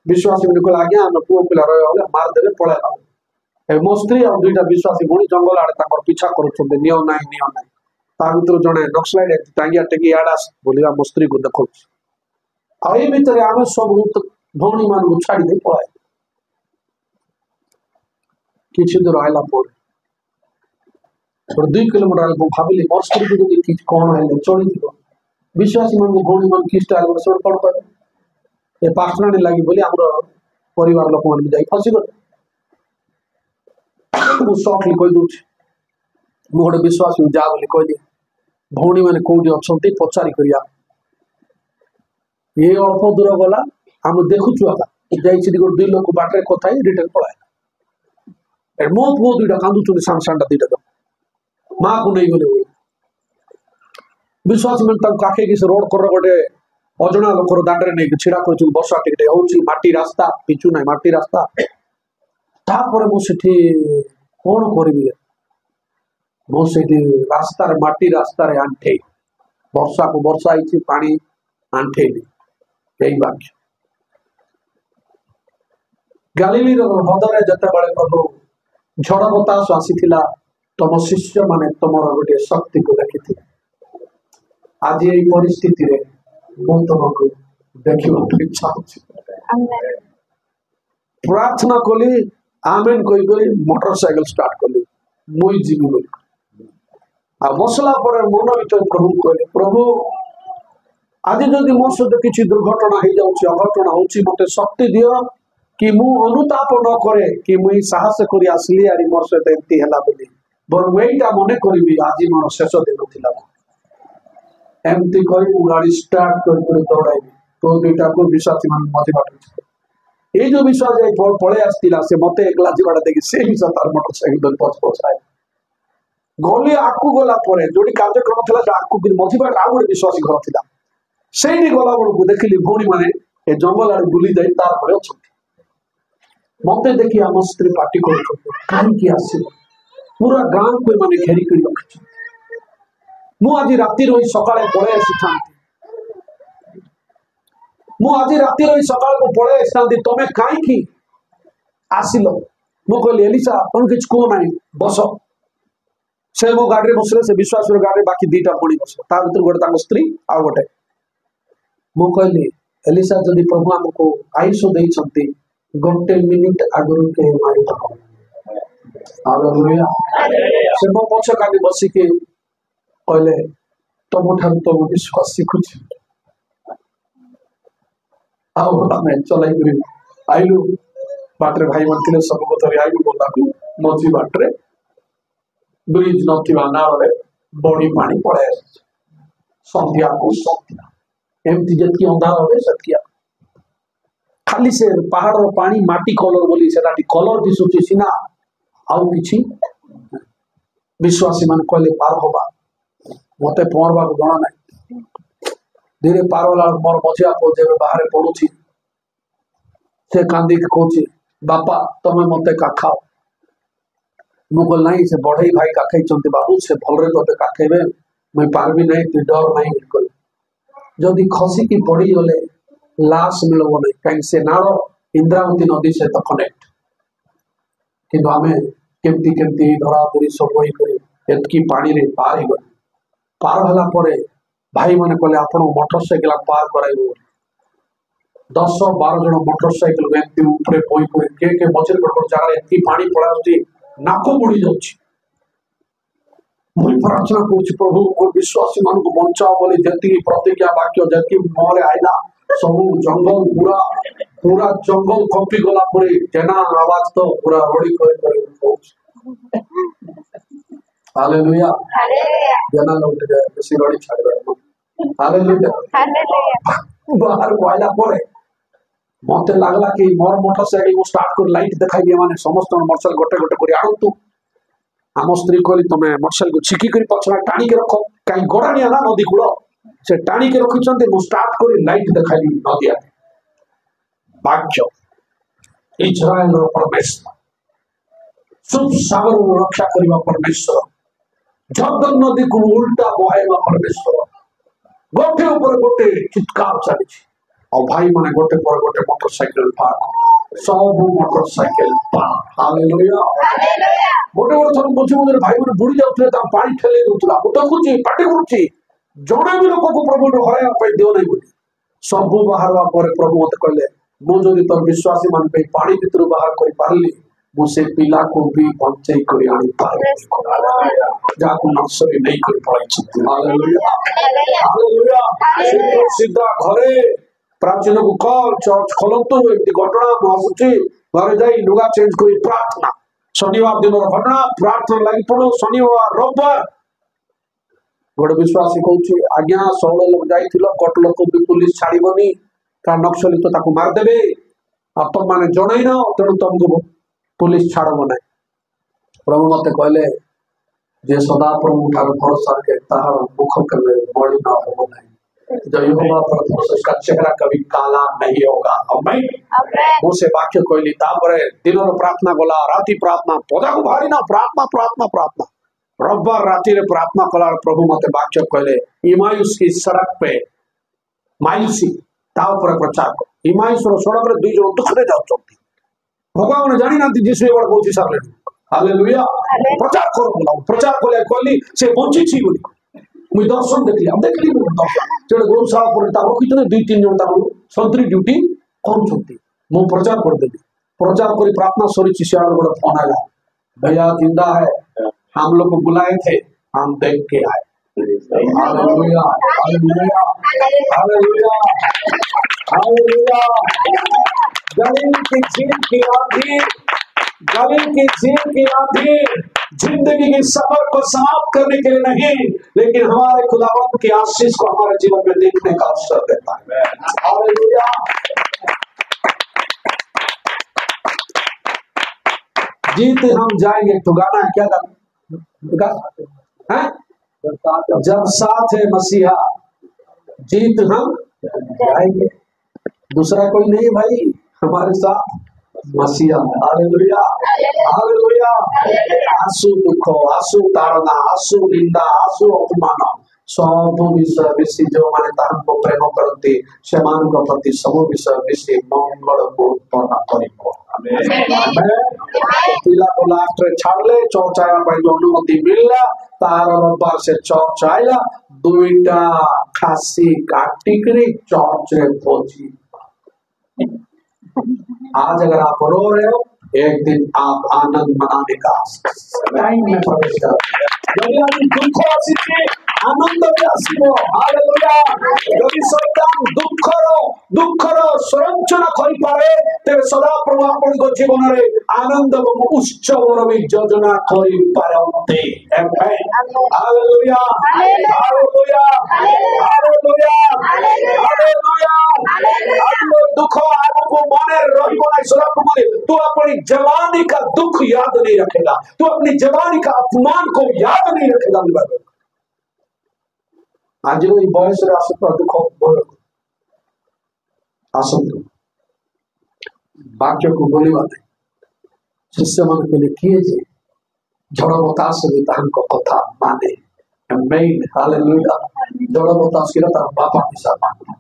विश्वासी कहले आज्ञा आम पुओ पिला रही मारदेवे पलैला मो स्त्री आ 2टा विश्वासी भौणी जंगल आड़े पिछा कर नियो ना ता भर जड़े नक्सलाइट टांगिया टेकी आड़ा बोलिया मो स्त्री को देखु आई भितर आम सब भौणी मान को छाड़ी दे पड़ाए किसी दूर आइला और 2 किलोमीटर आगे भाविली मोर स्त्री को देखि कौन है चढ़ी थी विश्वासी मान भौणी मान की स्टाइल में सोड पड़ पाए ए पास्टर ने लगी बोली हमरो परिवार लोक मान जाई फसी गले मु शॉर्टली कोई दूच मु गोटे विश्वास जा बोली कहली भौणी मैंने कौटी अच्छा पचारि करिया ये अल्प दूर गला आम देखुचु आका जाइछि गोटे 2 लोक बाटरे कथा रिटर्न पळाए मो पुओ 2टा कांदुचुनी साम सानटा 2टा माँ को नहीं गले विश्वास में काखे कि रोड कर गोटे अजना लोकर दांडे नहीं छिड़ा कर बर्षा टिके होची माटी रास्ता पिचु ना माटी रास्ता तापर मुझे कौन करी मुझे रास्तार माटी रास्तार आंठे वर्षा को वर्षा आई पानी आंठे यही वाक्य गालीली हृदय जिते बड़े प्रभु झड़ बतास आसीथिला तुम शिष्य माने तुम गोटे शक्ति को देखी आज ये परिस्थिति रे तुमको देखा इच्छा प्रार्थना कली आमेन कही मोटरसाइकिल स्टार्ट कली मुई जीवी बोली आ बसला पर मन भर प्रभु कहले प्रभु आज जदि मो सहित किसी दुर्घटना हो जाऊँ अघटना हो मत शक्ति दियो कि मु अनुताप न करे कि मुई साहस करी आसली आरी मोर सहित एमती हैला बोली बर मुईटा मने करी आज मोर शेष दिन थिला एमती करी मु गाड़ी स्टार्ट कर दौड़ाई तो दुईटा को विश्वासी मान मझे बाट ये जो विश्वास पड़े आसला से मत एकला जीवाटा देखी से विश्वास तार मोटरसाइकिल पछ पछाए गली आगू गला जो कार्यक्रम था आगू मझी बाट आउ गोटे विश्वासी घर था से गला बेलू देखिली भौणी मैंने ए जंगल आड़े बुली जाए तार अच्छा मत देखी आम स्त्री पार्टी कर कहीं आस पूरा गाँव को मैंने घेरी कर रखी मुझे राति रही सकाଳେ पड़े आसी मुझे राति रही सकाळ को पड़े आसी तुम कहीं आसिल मु कहली एलिसा तुम किसी कह ना बस से मो गाड़ी बसले से विश्वास गाड़ी बाकी 2टा पुणी बस ता भर गोटे स्त्री आ गोटे मु कहली एलिसा जदि प्रभु आमको आयुष देइछंती गोटे मिनिट आगु के मारी हालेलुया से मो पछ काली बसिके कहले तुम ठार तो विश्वास शिखुछ आमे चलाई आइलु बाटरे भाई मन थिले सब कथरे आइलु बोलाकू मझी बाटरे ब्रिज नथिबा नारे बड़ी पानी पड़े संध्या को संध्या एमती जतकी अंधार होवे सतकिया खाली से पहाड़ पानी माटी कलर बोली सेटा कलर दिसुची सिना आउ किछि विश्वासी मान कहले पार होबा मते पहरबा को जणा नहीं धीरे पार होला मोर मझिया को जेबे बाहर पड़ुची से कांदी के कहूची बापा तमे मते का खाओ मुगल नहीं से बढ़ई भाई काखे चंती बाबू से भलरे तोते काखेबे मैं पारबी नहीं तू डर नहीं बिल्कुल जदि खसी की पड़ी गले लाश मिलबो नहीं कहीं से नालो इंद्रावती नदी से तो कनेक्ट किंतु आमे केमती केमती धरा धरी सब होई करी एतकी पानी रे पार ही गले पार होला परे भाई माने कहले आपण मोटरसाइकिल पार कराइबो 10-12 जन मोटरसाइकिल एमती ऊपर बोई कर के मझे बड़ जगह एतकी पानी पड़ाउची नाको बुड़ी जाउची मुई प्रार्थना करूची प्रभु और विश्वासी मान को बचाओ बोली जति प्रतिज्ञा वाक्य जति मोरे आइला सब जंगल पूरा पूरा जंगल कंपी गला परे जना आवाज तो पूरा रोड़ी कर हालेलुया जना लोग बेसी रोड़ी छाड़ दे हालेलुया बाहर वाला परे मते लागला कि मोर मोटरसाइकिल को स्टार्ट कर लाइट देखाई माने समस्त मोटरसाइकिल गोटे गोटे करी आनतु आम स्त्री कहली तुम मोटरसाइकिल को छिकी कर पछरा टाणी के रख कहीं गड़ानिया ना नदी कूल से टाणी के रखी मु स्टार्ट कर लाइट देखाई नदी आते वाक्य इस्राएल परमेश्वर शुभ सागर रक्षा करने परमेश्वर जर्दन नदी को उल्टा बहाइबा परमेश्वर गोटे ऊपर गोटे चित्कार चली और भाई माने गोटे पर गोटे मोटरसाइकिल पार सब मोटरसाइकिल पार हालेलुया गोटे गोटे थर मझे मझे भाई माने बुड़ी जाउथले ता पानी ठेले दउतला गोटे खुची पाटी करूची जणे भी लोक को प्रभु हराया पे दियो नहीं बोली सब बाहरवा पर प्रभु मते कहले मुझे तो विश्वासी मन पे पानी भीतर बाहर कर पारली मुझे पिला को भी बंचाई कर आनी पारे जाको नर्सरी नहीं कर पाई छथि हालेलुया हालेलुया सीधा घरे प्राचीन को कॉल चर्च खोलंतु एति घटना मासुची घरे जाई लुगा चेंज करी प्रार्थना शनिवार दिन घटना प्रार्थना लागि पड़ो शनिवार रविवार गोटे विश्वासी कहूँ आज्ञा 16 लोग जाइथिलो कट लोक भी पुलिस छाड़बनी का नक्सली तो ताको मार देबे आ तुम माने जणैन तेणु तुमको पुलिस छाड़ब ना प्रभु मते कहले जे सदा प्रभु ठाकुर भरोसा के ताहार मुख केबे बड़ी ना हो नहीं जो यहोवा पर भरोसा उसका चेहरा कभी काला नहीं होगा आमीन मुझे वाक्य कहली तापरे दिनर प्रार्थना गला राति प्रार्थना पदा को भारी ना प्रार्थना प्रार्थना प्रार्थना रविवार राति रे प्रार्थना कला प्रभु मते वाक्य कहले इमायुस की सड़क पे मायुसी ता ऊपर प्रचार कर इमायुस रो सड़क रे दुई जन दुखरे जाउछंती भगवान जानि नांती जीसु एबड़ पहुंची सारले हालेलुया प्रचार करो प्रचार कले कहली से पहुंची छी बोली मुई दर्शन देखली हम देखली मुई दर्शन जेड गौशाला पर ता रखितने दुई तीन जन ता संतरी ड्यूटी करूछंती मु प्रचार कर देली प्रचार करी प्रार्थना सरी छी सियाल बड़ फोन आला भैया जिंदा है हम लोग को बुलाए थे हम देख के आए हालेलुया हालेलुया हालेलुया हालेलुया गलील की झील की आंधी गलील की झील की आंधी जिंदगी के सफर को समाप्त करने के लिए नहीं लेकिन हमारे खुदावंत की आशीष को हमारे जीवन में देखने का अवसर देता है हालेलुया जीत हम जाएंगे तो गाना है क्या गाना है जब साथ है मसीहा जीत हम जाएंगे दूसरा कोई नहीं भाई हमारे साथ मसीहा हालेलुया हालेलुया आंसू दुख आंसू ताड़ना आंसू निंदा आंसू अपमान सब विषय बेसी जो माने तान को प्रेम करते समान को प्रति सब विषय बेसी मंगल को उत्पन्न करिबो आमेन पिला को लास्ट रे छाड़ले चर्च आया पाई जो अनुमति मिलला तार रविवार से चर्च आइला दुईटा खासी काटिकरी चर्च रे पहुंची आज अगर आप रो रहे हो एक दिन आप आनंद मनाने का टाइम में प्रवेश करो दुख आसीचे आनंद भी आसीबो हालेलुया यदि शैतान दुखर संरचना करि पारे तेरे सदा प्रभु आपन को जीवन रे आनंद एवं उत्सव भी योजना करि पारते amen hallelujah hallelujah hallelujah hallelujah दुख आपको मने रहिबो नै सदा प्रभु तू अपनी जवानी का दुख याद नहीं रखेगा तू अपनी जवानी का अपमान को याद नहीं रखेगा आज बयस दुख आसतु वाक्य को बोलवा शिष्य मन के लिए किए जे झड़ बतास भी तांको कथा माने आमेन हालेलुया झड़ बतास के तार बापा पिसा माने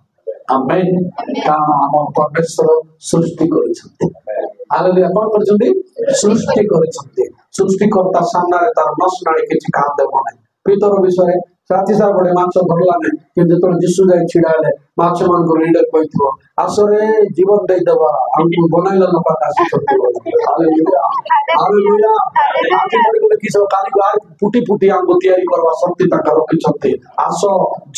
आमेन कारण हम परमेश्वर सृष्टि करिसथि हालेलुया कोन करछथि सृष्टि करता सामने रे तार नस नाडी के काम देबो नै भीतर विषय साथी साहब बड़े माछ भरला ने कि जतो जिसु जाय छिडाले माछ मन को लीडर कहितो आसरे जीवन दे देबा हमको बनाइला न पता सत्य हालेलुया हालेलुया आके बड़े कि सब काली बार पुटी पुटी हमको तैयारी करवा शक्ति तक रखि छथि आसो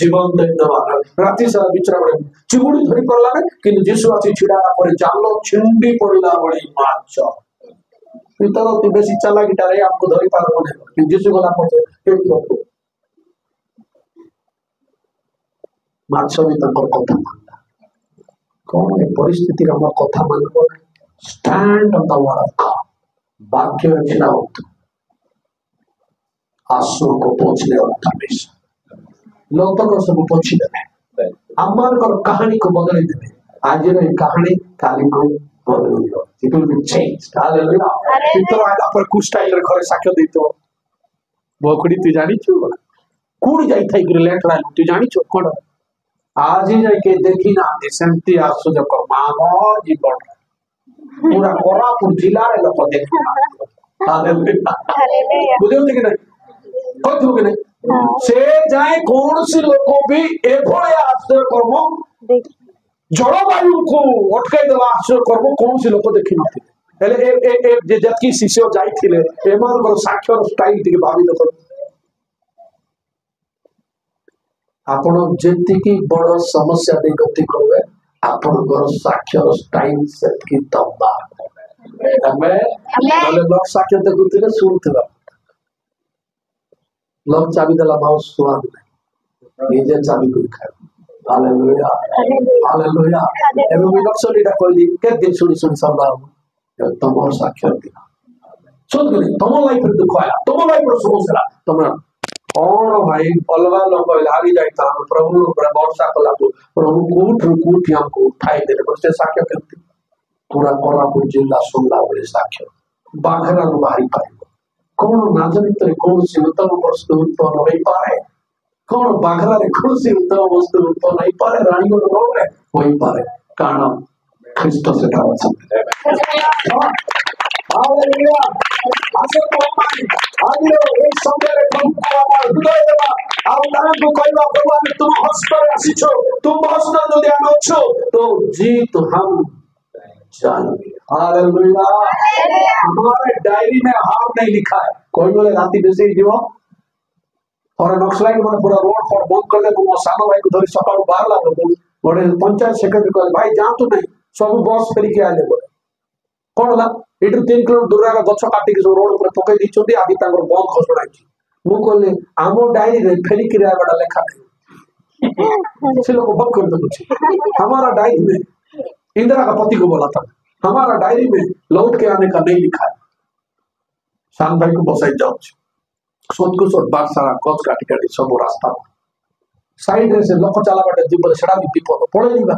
जीवन दे देबा राति सारा बिचरा बड़े चिमुड़ी धरि करला ने कि जिसु आसी छिडाला पर जालो छिंडी पड़ला बड़ी माछ भीतर तो बेसी चालाकी टारे आपको धरि पारबो नै कि जिसु गला पछे एक मार्च भी तक कथा मानता कौन है परिस्थिति का हम कथा मानबो stand on the word of God वाक्य रचना होता आंसू को पहुंचने वाला हमेशा लोग तो सब पहुंची देवे अमर कर कहानी को बदल देवे आज रे कहानी काली को बदल दियो it will be changed hallelujah चित्र आला पर कुछ टाइम रे घरे साक्ष्य देतो बोकड़ी तू जानी छु कुड़ जाई थाई के लेट रा तू जानी छु कोड आज ही जाके देखी ना सेमती आसु जब मामा जी पड़ पूरा कोरापुर जिला रे लोग देखना हालेलुया बुझे कि नहीं कोई तो कि नहीं से जाए कौन सी लोगों भी एभले आश्रय कर्म जलवायु को अटकाई देवा आश्चर्य कर्म कौन सी लोक देखी नथिले जति शिष्य जाइथिले एमानकर साक्षर स्टाइल टिके भाबी देखो आपण जेतिकी बड़ समस्या दे गति करबे आपनकर साक्षर स्टाइल सेतकी दबा हमें नले लोक साक्षर देखुथिले सुनथिला लोक चाबी देला माउस सुआद निजे चाबी को खाए हालेलुया हालेलुया एवं विलक्षणीटा कहली के दिन सुनी सुनी सब तुम साक्षर दिना सुन गली तुम लाइफ रे दुख आया तुम लाइफ रे समस्या तुम कौन भाई अलगा लोग हारी जाता हम प्रभु ऊपर वर्षा कला को प्रभु कूठ हमको उठाई देने बसे साक्ष्य करते पूरा कोरापुर जिला सुनला बोले साक्ष्य बाघरा को बाहरी पाइबो कौन नाजनित रे कौन से उत्तम वस्तु उत्पन्न होई पाए कौन बाघरा रे कौन से उत्तम वस्तु उत्पन्न होई पाए रानी को रोग रे होई पाए कारण ख्रिस्त से था हालेलुया आसे तो मानी आज ए समय रे प्रभु को हृदय देवा आ तांको कहबा प्रभु आमे तुम हस्तर आसीछो तुम हस्तर जो ध्यान अछो तो जीत हम जानेंगे हालेलुया हमारे डायरी में हार नहीं लिखा है कोई बोले राती बेसी जीव और नक्सला के मन पूरा रोड पर बंद कर दे मो सानो भाई को धरी सकाळ बाहर ला दो बड़े पंचायत सेक्रेटरी कहले भाई जा तो नहीं सब बस फेरी के आले बोले कोन ला एटू 3 किलोमीटर दूर का गछ काटी के रोड पर पकई दिचोंदी आदि तांगर बंद घोषणा छी मु कहले आमो डायरी रे फेरी के आगडा लेखा नहीं से लोग बक कर दो हमारा डायरी में इंदिरा का पति को बोला था हमारा डायरी में लौट के आने का नहीं लिखा है शान भाई को बसाई जाओ सोच को सोच बार सारा गछ काटी काटी सब रास्ता साइड रे से लोक चला बाटे जीवन सेडा भी विपद पड़े जीवा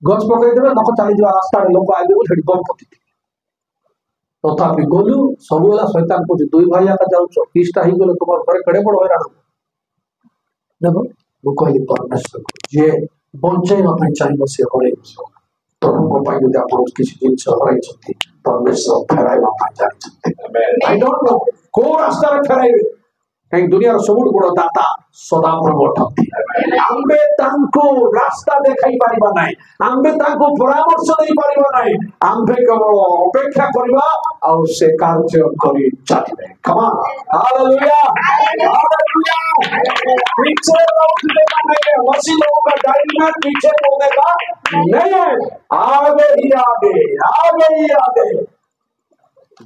गछ पकई देबे लोक चली जीवा रास्ता रे लोक आइबे वो हेड बम पति तथापि गोलू सबला शैतान को दुई भाई आका जाउछो किस्ता ही गोले तुम्हार घरे कड़े पड़ हैरान देखो वो कहली परमेश्वर जे बंचैवा ପାଇଁ ଚାହିଁବ ସେ ହରେଇବ प्रभु को यदि आप किसी जिन हर परमेश्वर फेराइवा जानी आई डोंट नो को रास्ता फेराइबे कहीं दुनिया सब बड़ दाता सदा प्रभु अटकती आम्बे तांको रास्ता देखाई पारिबा नाही आम्बे तांको परामर्श देई पारिबा नाही आम्बे केवल अपेक्षा करबा और से कार्य करी चलिबे कम ऑन हालेलुया हालेलुया पीछे लौटने का नहीं है मसीह लोगों का डायरी में पीछे होने का नहीं है आगे ही आगे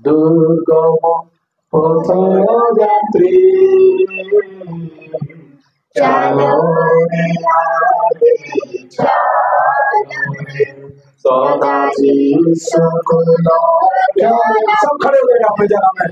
दुर्गम पथयात्री चलो सदा यीशु को सब खड़े हो जाएगा अपने जगह में